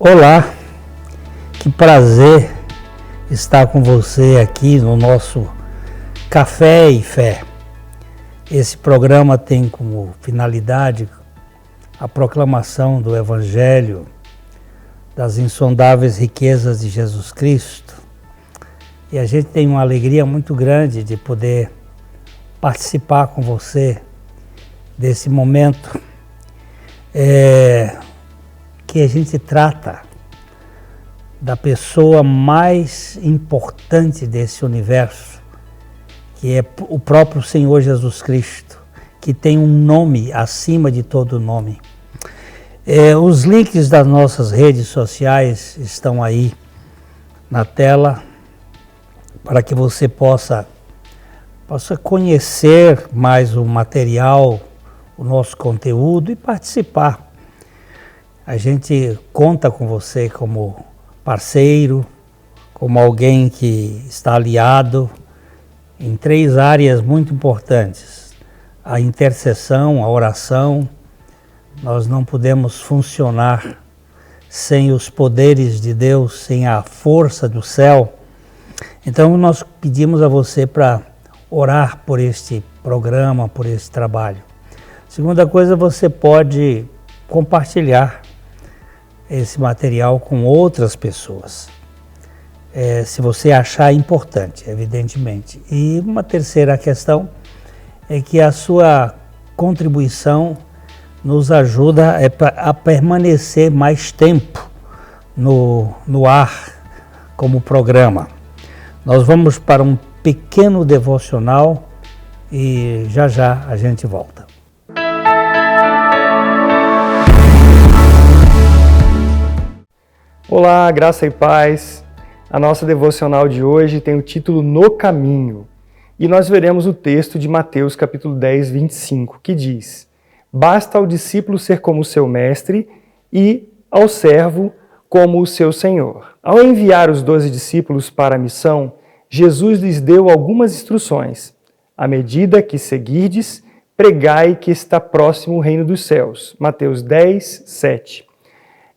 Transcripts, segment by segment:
Olá, que prazer estar com você aqui no nosso Café e Fé. Esse programa tem como finalidade a proclamação do Evangelho, das insondáveis riquezas de Jesus Cristo. E a gente tem uma alegria muito grande de poder participar com você desse momento que a gente trata da pessoa mais importante desse universo, que é o próprio Senhor Jesus Cristo, que tem um nome acima de todo nome. Os links das nossas redes sociais estão aí na tela para que você possa conhecer mais o material, o nosso conteúdo e participar. A gente conta com você como parceiro, como alguém que está aliado em 3 áreas muito importantes: a intercessão, a oração. Nós não podemos funcionar sem os poderes de Deus, sem a força do céu. Então nós pedimos a você para orar por este programa, por este trabalho. Segunda coisa, você pode compartilhar esse material com outras pessoas, se você achar importante, evidentemente. E uma terceira questão é que a sua contribuição nos ajuda a permanecer mais tempo no ar como programa. Nós vamos para um pequeno devocional e já a gente volta. Olá, graça e paz. A nossa devocional de hoje tem o título No Caminho. E nós veremos o texto de Mateus capítulo 10, 25, que diz: Basta ao discípulo ser como o seu mestre e ao servo como o seu senhor. Ao enviar os 12 discípulos para a missão, Jesus lhes deu algumas instruções. À medida que seguirdes, pregai que está próximo o reino dos céus. Mateus 10, 7.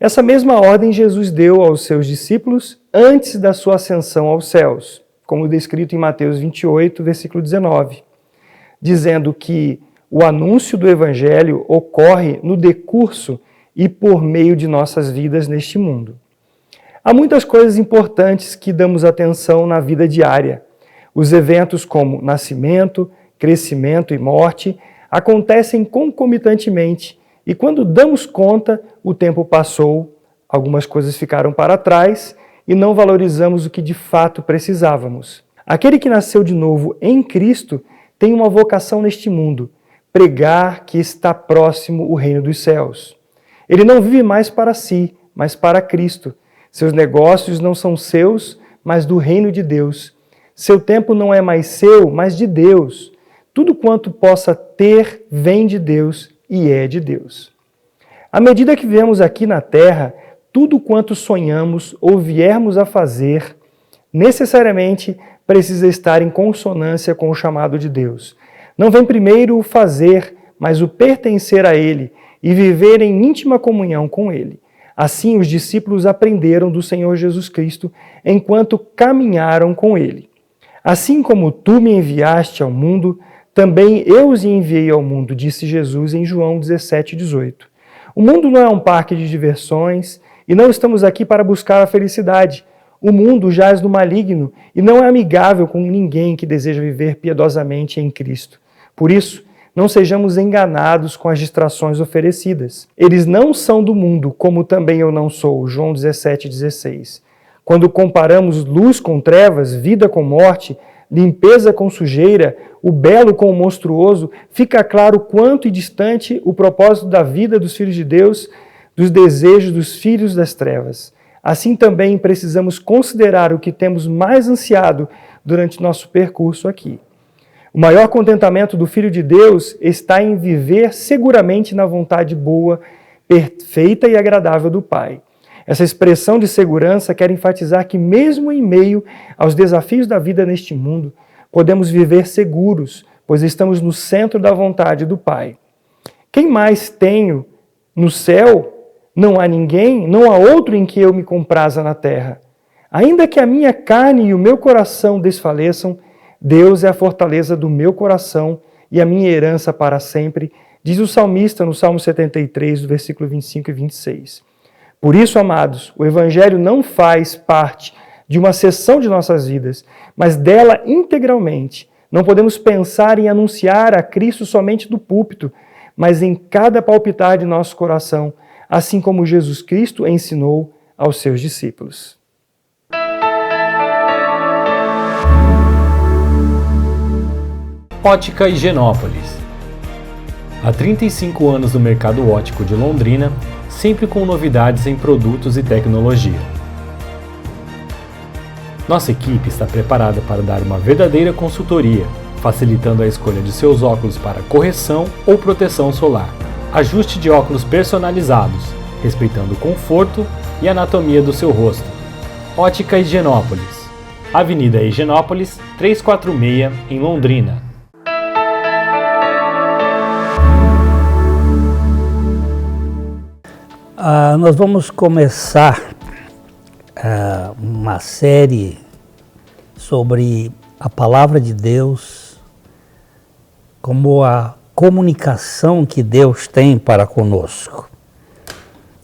Essa mesma ordem Jesus deu aos seus discípulos antes da sua ascensão aos céus, como descrito em Mateus 28, versículo 19, dizendo que o anúncio do Evangelho ocorre no decurso e por meio de nossas vidas neste mundo. Há muitas coisas importantes que damos atenção na vida diária. Os eventos como nascimento, crescimento e morte acontecem concomitantemente. E quando damos conta, o tempo passou, algumas coisas ficaram para trás e não valorizamos o que de fato precisávamos. Aquele que nasceu de novo em Cristo tem uma vocação neste mundo: pregar que está próximo o reino dos céus. Ele não vive mais para si, mas para Cristo. Seus negócios não são seus, mas do reino de Deus. Seu tempo não é mais seu, mas de Deus. Tudo quanto possa ter vem de Deus e é de Deus. À medida que vivemos aqui na terra, tudo quanto sonhamos ou viermos a fazer, necessariamente precisa estar em consonância com o chamado de Deus. Não vem primeiro o fazer, mas o pertencer a Ele e viver em íntima comunhão com Ele. Assim, os discípulos aprenderam do Senhor Jesus Cristo enquanto caminharam com Ele. Assim como tu me enviaste ao mundo, também eu os enviei ao mundo, disse Jesus em João 17, 18. O mundo não é um parque de diversões e não estamos aqui para buscar a felicidade. O mundo jaz no maligno e não é amigável com ninguém que deseja viver piedosamente em Cristo. Por isso, não sejamos enganados com as distrações oferecidas. Eles não são do mundo, como também eu não sou. João 17, 16. Quando comparamos luz com trevas, vida com morte, limpeza com sujeira, o belo com o monstruoso, fica claro quanto distante o propósito da vida dos filhos de Deus dos desejos dos filhos das trevas. Assim também precisamos considerar o que temos mais ansiado durante nosso percurso aqui. O maior contentamento do Filho de Deus está em viver seguramente na vontade boa, perfeita e agradável do Pai. Essa expressão de segurança quer enfatizar que mesmo em meio aos desafios da vida neste mundo, podemos viver seguros, pois estamos no centro da vontade do Pai. Quem mais tenho no céu não há ninguém, não há outro em que eu me compraza na terra. Ainda que a minha carne e o meu coração desfaleçam, Deus é a fortaleza do meu coração e a minha herança para sempre, diz o salmista no Salmo 73, do versículo 25 e 26. Por isso, amados, o Evangelho não faz parte de uma seção de nossas vidas, mas dela integralmente. Não podemos pensar em anunciar a Cristo somente do púlpito, mas em cada palpitar de nosso coração, assim como Jesus Cristo ensinou aos seus discípulos. Ótica Higienópolis. Há 35 anos no mercado óptico de Londrina, sempre com novidades em produtos e tecnologia. Nossa equipe está preparada para dar uma verdadeira consultoria, facilitando a escolha de seus óculos para correção ou proteção solar, ajuste de óculos personalizados, respeitando o conforto e anatomia do seu rosto. Ótica Higienópolis. Avenida Higienópolis, 346, em Londrina. Nós vamos começar uma série sobre a Palavra de Deus, como a comunicação que Deus tem para conosco.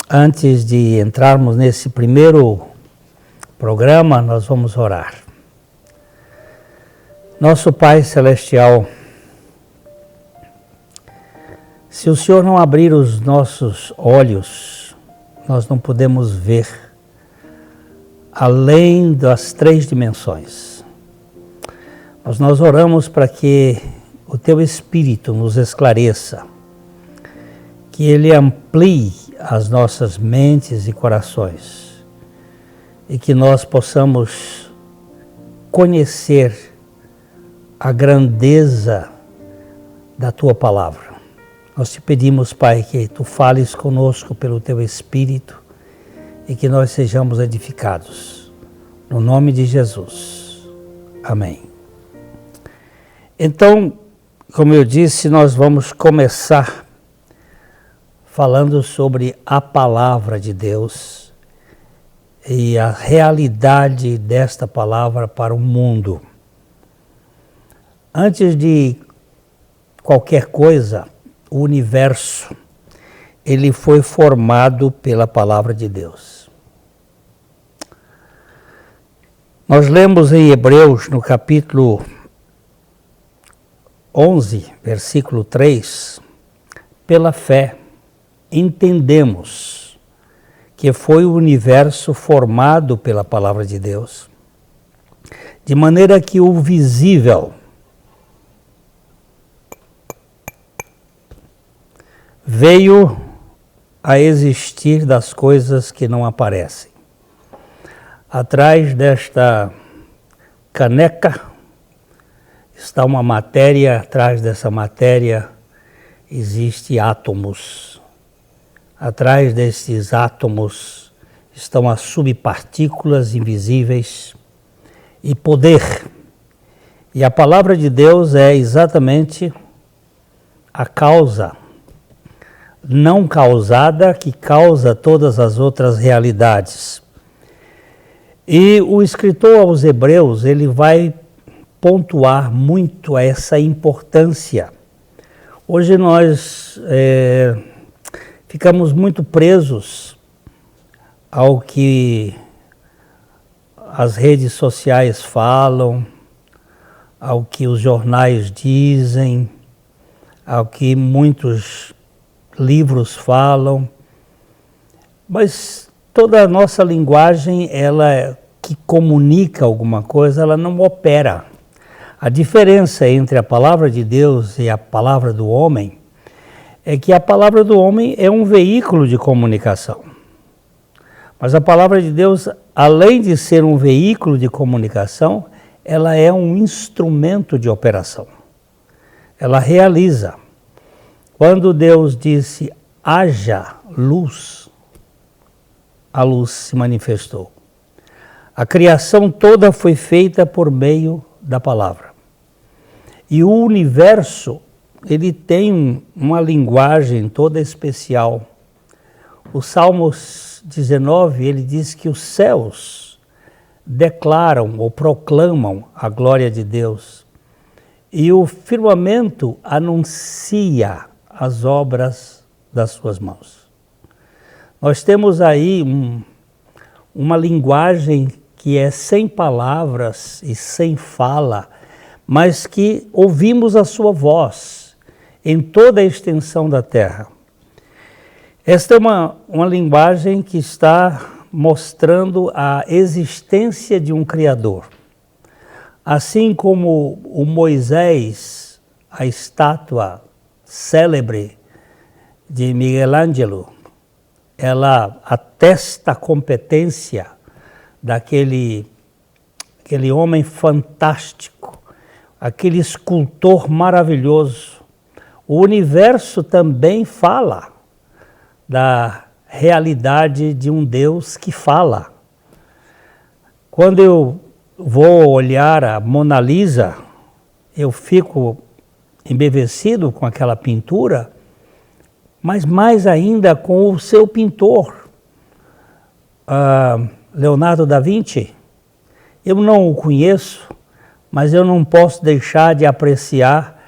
Antes de entrarmos nesse primeiro programa, nós vamos orar. Nosso Pai Celestial, se o Senhor não abrir os nossos olhos, nós não podemos ver além das 3 dimensões. Mas nós oramos para que o Teu Espírito nos esclareça, que Ele amplie as nossas mentes e corações e que nós possamos conhecer a grandeza da Tua Palavra. Nós te pedimos, Pai, que Tu fales conosco pelo Teu Espírito e que nós sejamos edificados. No nome de Jesus. Amém. Então, como eu disse, nós vamos começar falando sobre a Palavra de Deus e a realidade desta palavra para o mundo. Antes de qualquer coisa, o universo, ele foi formado pela Palavra de Deus. Nós lemos em Hebreus, no capítulo 11, versículo 3, pela fé, entendemos que foi o universo formado pela Palavra de Deus, de maneira que o visível veio a existir das coisas que não aparecem. Atrás desta caneca está uma matéria, atrás dessa matéria existem átomos. Atrás desses átomos estão as subpartículas invisíveis e poder. E a palavra de Deus é exatamente a causa não causada que causa todas as outras realidades. E o escritor aos Hebreus, ele vai pontuar muito essa importância. Hoje nós ficamos muito presos ao que as redes sociais falam, ao que os jornais dizem, ao que muitos livros falam, mas toda a nossa linguagem, ela que comunica alguma coisa, ela não opera. A diferença entre a palavra de Deus e a palavra do homem é que a palavra do homem é um veículo de comunicação. Mas a palavra de Deus, além de ser um veículo de comunicação, ela é um instrumento de operação. Ela realiza. Quando Deus disse, haja luz, a luz se manifestou. A criação toda foi feita por meio da palavra. E o universo, ele tem uma linguagem toda especial. O Salmos 19, ele diz que os céus declaram ou proclamam a glória de Deus e o firmamento anuncia as obras das suas mãos. Nós temos aí uma linguagem que é sem palavras e sem fala, mas que ouvimos a sua voz em toda a extensão da terra. Esta é uma linguagem que está mostrando a existência de um Criador. Assim como o Moisés, a estátua célebre de Miguel Ângelo, ela atesta a competência daquele homem fantástico, aquele escultor maravilhoso. O universo também fala da realidade de um Deus que fala. Quando eu vou olhar a Mona Lisa, eu fico embevecido com aquela pintura, mas mais ainda com o seu pintor, Leonardo da Vinci. Eu não o conheço, mas eu não posso deixar de apreciar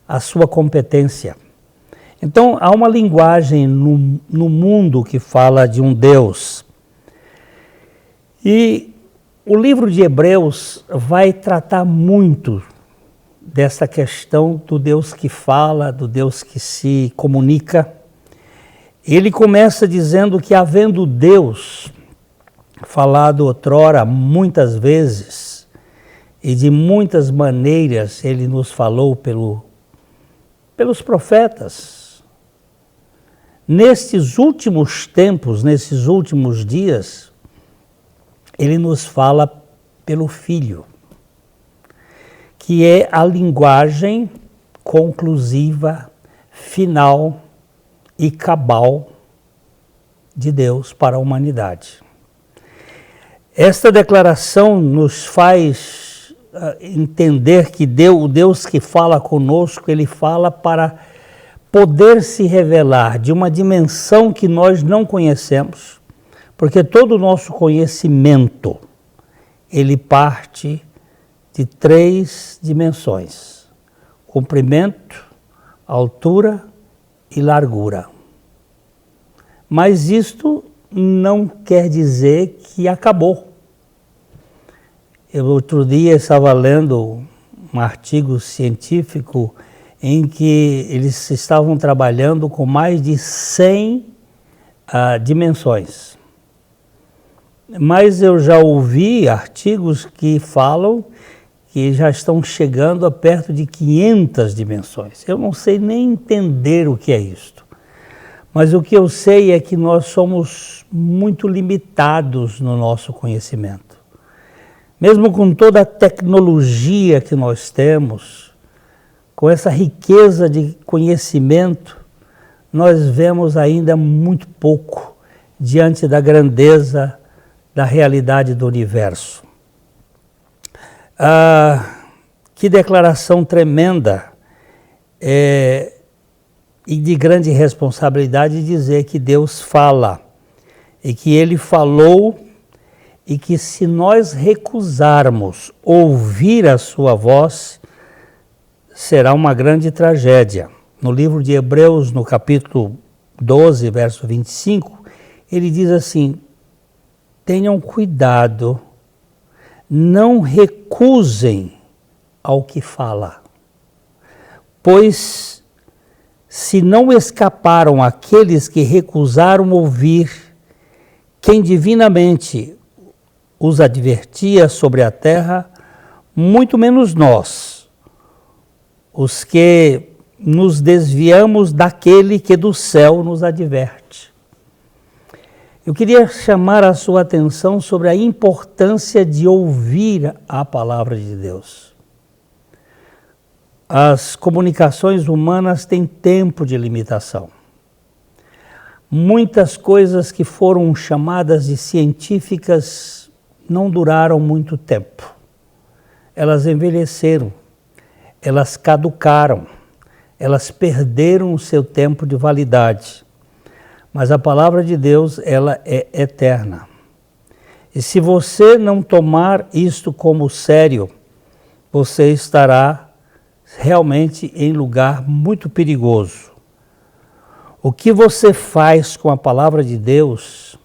a sua competência. Então, há uma linguagem no mundo que fala de um Deus. E o livro de Hebreus vai tratar muito dessa questão do Deus que fala, do Deus que se comunica. Ele começa dizendo que, havendo Deus falado outrora muitas vezes e de muitas maneiras ele nos falou pelos profetas, nestes últimos tempos, nesses últimos dias, ele nos fala pelo Filho, que é a linguagem conclusiva, final e cabal de Deus para a humanidade. Esta declaração nos faz entender que o Deus que fala conosco, ele fala para poder se revelar de uma dimensão que nós não conhecemos, porque todo o nosso conhecimento, ele parte de 3 dimensões: comprimento, altura e largura. Mas isto não quer dizer que acabou. Eu outro dia estava lendo um artigo científico em que eles estavam trabalhando com mais de 100 dimensões. Mas eu já ouvi artigos que falam que já estão chegando a perto de 500 dimensões. Eu não sei nem entender o que é isto. Mas o que eu sei é que nós somos muito limitados no nosso conhecimento. Mesmo com toda a tecnologia que nós temos, com essa riqueza de conhecimento, nós vemos ainda muito pouco diante da grandeza da realidade do universo. Que declaração tremenda e de grande responsabilidade dizer que Deus fala e que Ele falou e que se nós recusarmos ouvir a sua voz, será uma grande tragédia. No livro de Hebreus, no capítulo 12, verso 25, ele diz assim: tenham cuidado, não recusem ao que fala, pois se não escaparam aqueles que recusaram ouvir quem divinamente os advertia sobre a terra, muito menos nós, os que nos desviamos daquele que do céu nos adverte. Eu queria chamar a sua atenção sobre a importância de ouvir a palavra de Deus. As comunicações humanas têm tempo de limitação. Muitas coisas que foram chamadas de científicas não duraram muito tempo. Elas envelheceram, elas caducaram, elas perderam o seu tempo de validade. mas a palavra de Deus, ela é eterna. E se você não tomar isto como sério, você estará realmente em lugar muito perigoso. O que você faz com a palavra de Deus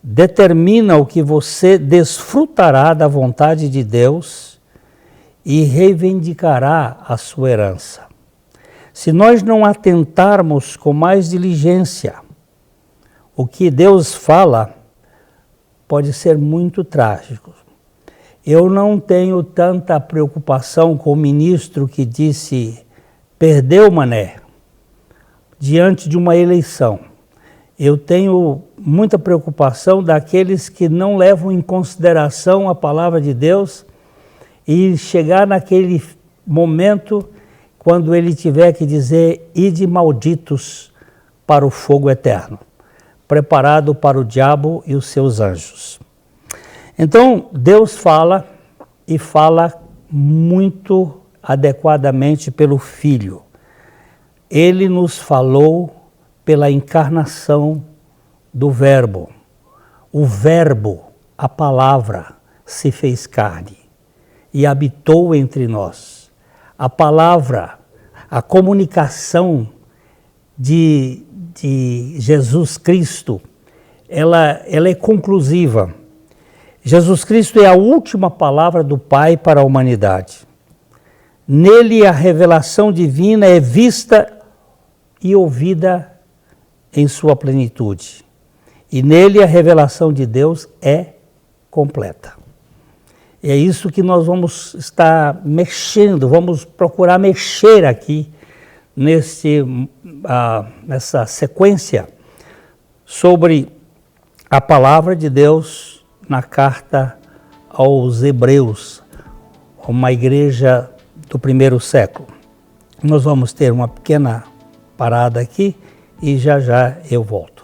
determina o que você desfrutará da vontade de Deus e reivindicará a sua herança. Se nós não atentarmos com mais diligência, o que Deus fala pode ser muito trágico. Eu não tenho tanta preocupação com o ministro que disse perdeu Mané diante de uma eleição. Eu tenho muita preocupação daqueles que não levam em consideração a palavra de Deus e chegar naquele momento quando ele tiver que dizer ide malditos para o fogo eterno, preparado para o diabo e os seus anjos. Então, Deus fala e fala muito adequadamente pelo Filho. Ele nos falou pela encarnação do Verbo. O Verbo, a palavra, se fez carne e habitou entre nós. A palavra, a comunicação de Jesus Cristo, ela é conclusiva. Jesus Cristo é a última palavra do Pai para a humanidade. Nele a revelação divina é vista e ouvida em sua plenitude. E nele a revelação de Deus é completa. E é isso que nós vamos estar mexendo, vamos procurar mexer aqui nessa sequência sobre a palavra de Deus na carta aos Hebreus, uma igreja do primeiro século. Nós vamos ter uma pequena parada aqui e já já eu volto.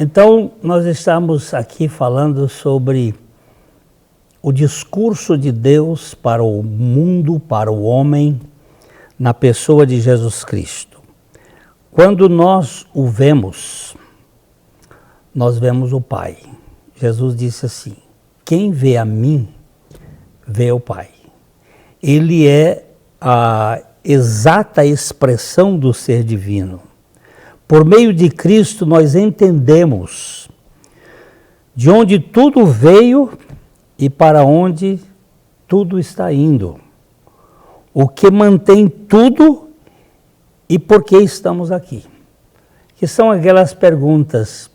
Então, nós estamos aqui falando sobre o discurso de Deus para o mundo, para o homem, na pessoa de Jesus Cristo. Quando nós o vemos, nós vemos o Pai. Jesus disse assim: quem vê a mim, vê o Pai. Ele é a exata expressão do ser divino. Por meio de Cristo nós entendemos de onde tudo veio e para onde tudo está indo. O que mantém tudo e por que estamos aqui. Que são aquelas perguntas: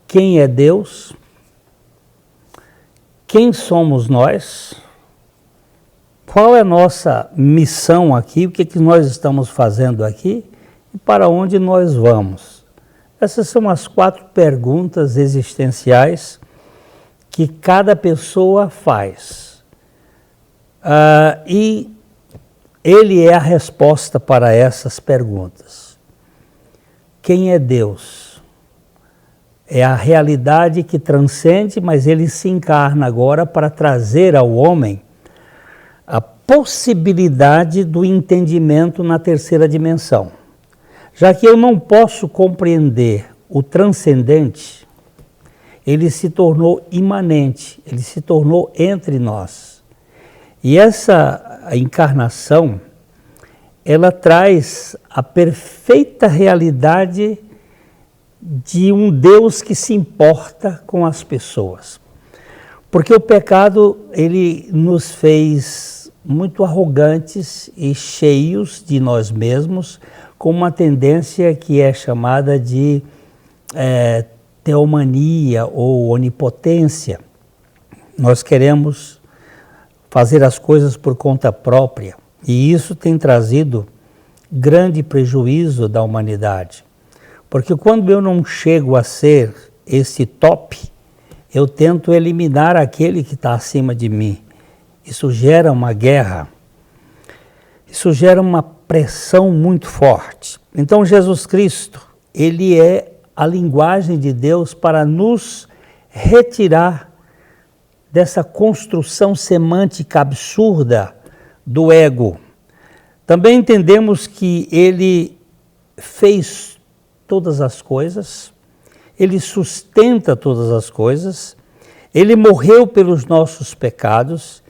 quem é Deus? Quem somos nós? Qual é a nossa missão aqui? O que nós estamos fazendo aqui? E para onde nós vamos? Essas são as 4 perguntas existenciais que cada pessoa faz. E ele é a resposta para essas perguntas. Quem é Deus? É a realidade que transcende, mas ele se encarna agora para trazer ao homem a possibilidade do entendimento na terceira dimensão. Já que eu não posso compreender o transcendente, ele se tornou imanente, ele se tornou entre nós. E essa encarnação, ela traz a perfeita realidade de um Deus que se importa com as pessoas. Porque o pecado, ele nos fez muito arrogantes e cheios de nós mesmos, com uma tendência que é chamada de teomania ou onipotência. Nós queremos fazer as coisas por conta própria. E isso tem trazido grande prejuízo da humanidade. Porque quando eu não chego a ser esse top, eu tento eliminar aquele que está acima de mim. Isso gera uma guerra. Isso gera uma pressão muito forte. Então Jesus Cristo, ele é a linguagem de Deus para nos retirar dessa construção semântica absurda do ego. Também entendemos que ele fez todas as coisas, ele sustenta todas as coisas, ele morreu pelos nossos pecados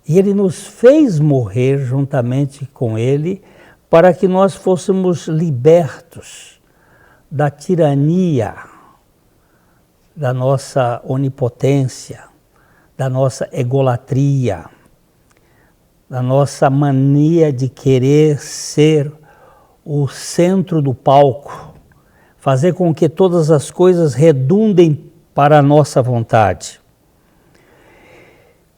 e ele nos fez morrer juntamente com ele para que nós fôssemos libertos da tirania, da nossa onipotência, da nossa egolatria, da nossa mania de querer ser o centro do palco, fazer com que todas as coisas redundem para a nossa vontade.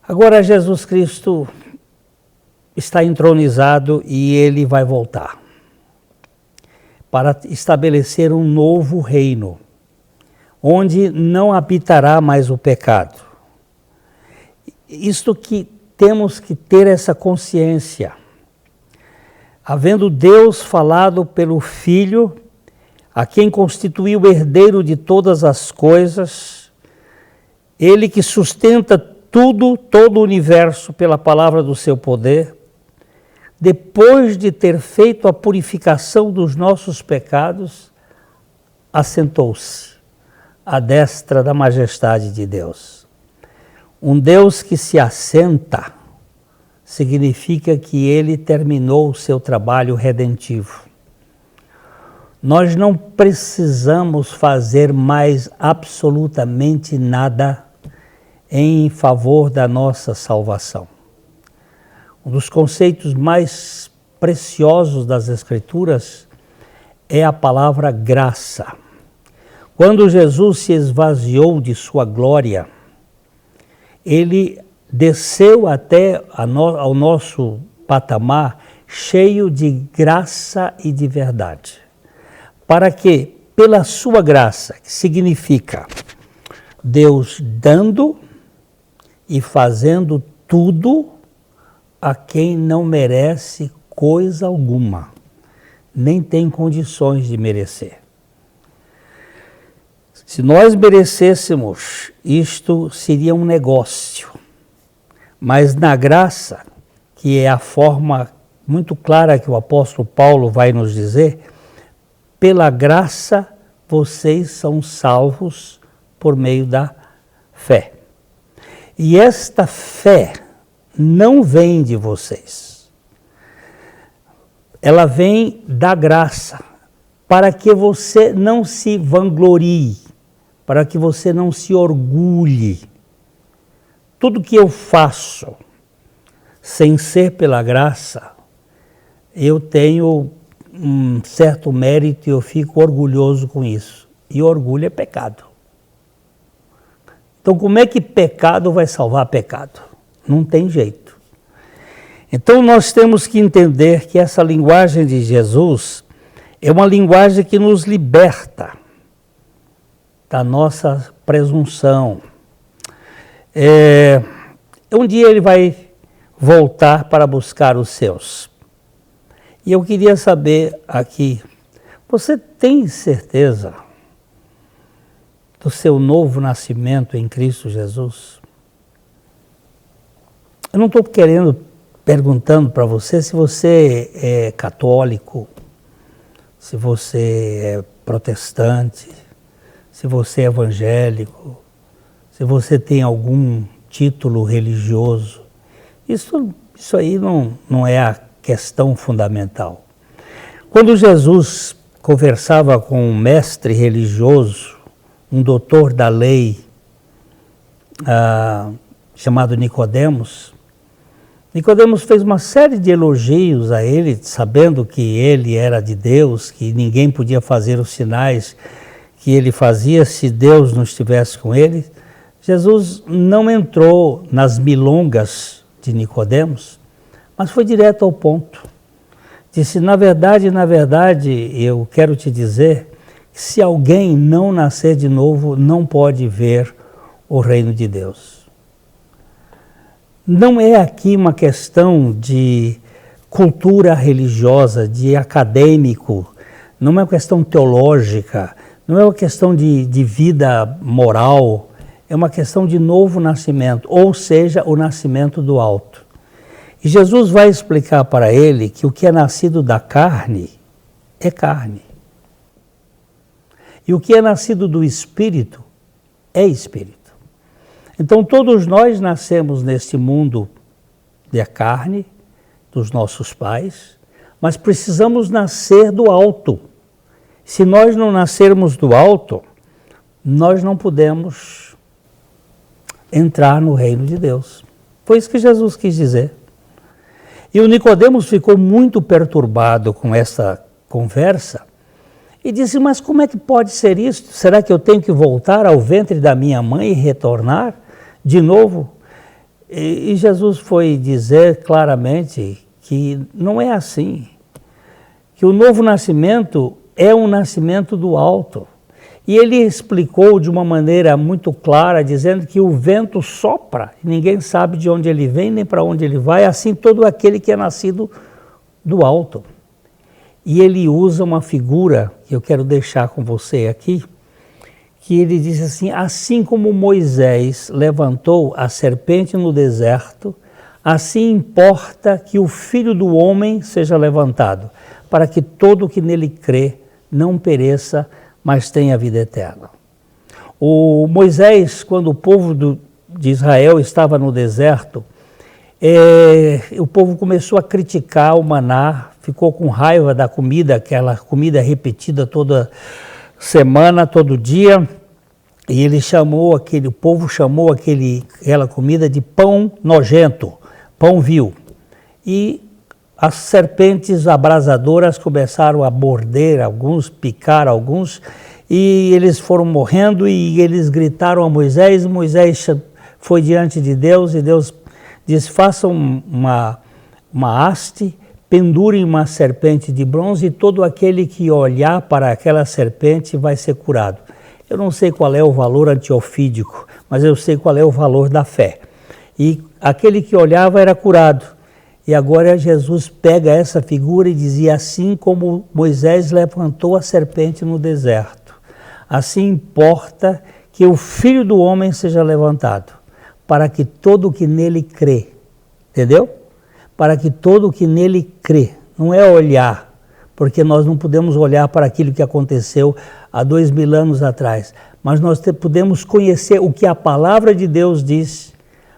Agora Jesus Cristo está entronizado e ele vai voltar para estabelecer um novo reino, onde não habitará mais o pecado. Isto que temos que ter essa consciência. Havendo Deus falado pelo Filho, a quem constituiu o herdeiro de todas as coisas, ele que sustenta tudo, todo o universo pela palavra do seu poder, depois de ter feito a purificação dos nossos pecados, assentou-se à destra da majestade de Deus. Um Deus que se assenta significa que ele terminou o seu trabalho redentivo. Nós não precisamos fazer mais absolutamente nada em favor da nossa salvação. Um dos conceitos mais preciosos das Escrituras é a palavra graça. Quando Jesus se esvaziou de sua glória, ele desceu até ao nosso patamar cheio de graça e de verdade. Para que, pela sua graça, que significa Deus dando e fazendo tudo a quem não merece coisa alguma, nem tem condições de merecer. Se nós merecêssemos, isto seria um negócio. Mas na graça, que é a forma muito clara que o apóstolo Paulo vai nos dizer, pela graça vocês são salvos por meio da fé. E esta fé não vem de vocês. Ela vem da graça, para que você não se vanglorie, para que você não se orgulhe. Tudo que eu faço sem ser pela graça, eu tenho um certo mérito e eu fico orgulhoso com isso. E orgulho é pecado. Então, como é que pecado vai salvar pecado? Não tem jeito. Então, nós temos que entender que essa linguagem de Jesus é uma linguagem que nos liberta da nossa presunção. Um dia ele vai voltar para buscar os seus. E eu queria saber aqui, você tem certeza do seu novo nascimento em Cristo Jesus? Eu não estou perguntando para você se você é católico, se você é protestante, se você é evangélico, se você tem algum título religioso. Isso aí não é a questão fundamental. Quando Jesus conversava com um mestre religioso, um doutor da lei, chamado Nicodemos fez uma série de elogios a ele, sabendo que ele era de Deus, que ninguém podia fazer os sinais que ele fazia se Deus não estivesse com ele. Jesus não entrou nas milongas de Nicodemos, mas foi direto ao ponto. Disse, na verdade, eu quero te dizer que se alguém não nascer de novo, não pode ver o reino de Deus. Não é aqui uma questão de cultura religiosa, de acadêmico, não é uma questão teológica, não é uma questão de vida moral, é uma questão de novo nascimento, ou seja, o nascimento do alto. E Jesus vai explicar para ele que o que é nascido da carne é carne. E o que é nascido do Espírito é Espírito. Então todos nós nascemos neste mundo da carne, dos nossos pais, mas precisamos nascer do alto. Se nós não nascermos do alto, nós não podemos entrar no reino de Deus. Foi isso que Jesus quis dizer. E o Nicodemos ficou muito perturbado com essa conversa e disse, mas como é que pode ser isso? Será que eu tenho que voltar ao ventre da minha mãe e retornar de novo? E Jesus foi dizer claramente que não é assim, que o novo nascimento é um nascimento do alto. E ele explicou de uma maneira muito clara, dizendo que o vento sopra, e ninguém sabe de onde ele vem nem para onde ele vai, assim todo aquele que é nascido do alto. E ele usa uma figura que eu quero deixar com você aqui, que ele diz assim como Moisés levantou a serpente no deserto, assim importa que o Filho do Homem seja levantado, para que todo que nele crê não pereça, mas tenha vida eterna. O Moisés, quando o povo de Israel estava no deserto, o povo começou a criticar o maná, ficou com raiva da comida, aquela comida repetida toda semana, todo dia, e o povo chamou aquela comida de pão nojento, pão vil. E as serpentes abrasadoras começaram a morder alguns, picar alguns, e eles foram morrendo e eles gritaram a Moisés. Moisés foi diante de Deus e Deus disse, façam uma haste, pendurem uma serpente de bronze e todo aquele que olhar para aquela serpente vai ser curado. Eu não sei qual é o valor antiofídico, mas eu sei qual é o valor da fé. E aquele que olhava era curado. E agora Jesus pega essa figura e dizia, assim como Moisés levantou a serpente no deserto, assim importa que o Filho do Homem seja levantado, para que todo que nele crê, entendeu? Para que todo que nele crê, não é olhar, porque nós não podemos olhar para aquilo que aconteceu há 2000 anos atrás, mas nós podemos conhecer o que a palavra de Deus diz,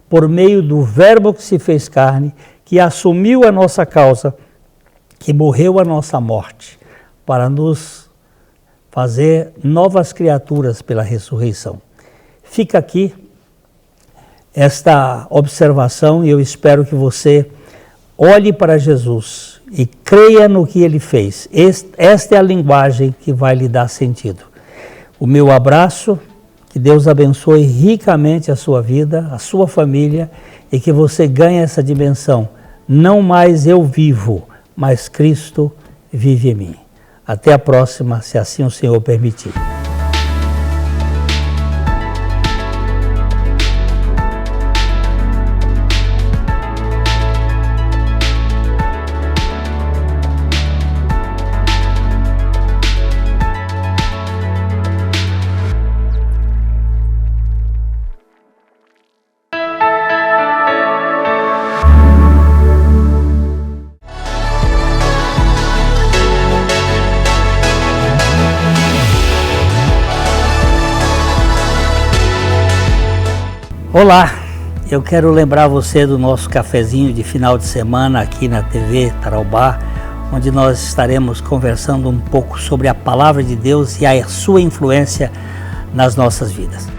por meio do Verbo que se fez carne, que assumiu a nossa causa, que morreu a nossa morte, para nos fazer novas criaturas pela ressurreição. Fica aqui esta observação e eu espero que você olhe para Jesus e creia no que ele fez. Esta é a linguagem que vai lhe dar sentido. O meu abraço, que Deus abençoe ricamente a sua vida, a sua família e que você ganhe essa dimensão. Não mais eu vivo, mas Cristo vive em mim. Até a próxima, se assim o Senhor permitir. Olá, eu quero lembrar você do nosso cafezinho de final de semana aqui na TV Taraubá, onde nós estaremos conversando um pouco sobre a Palavra de Deus e a sua influência nas nossas vidas.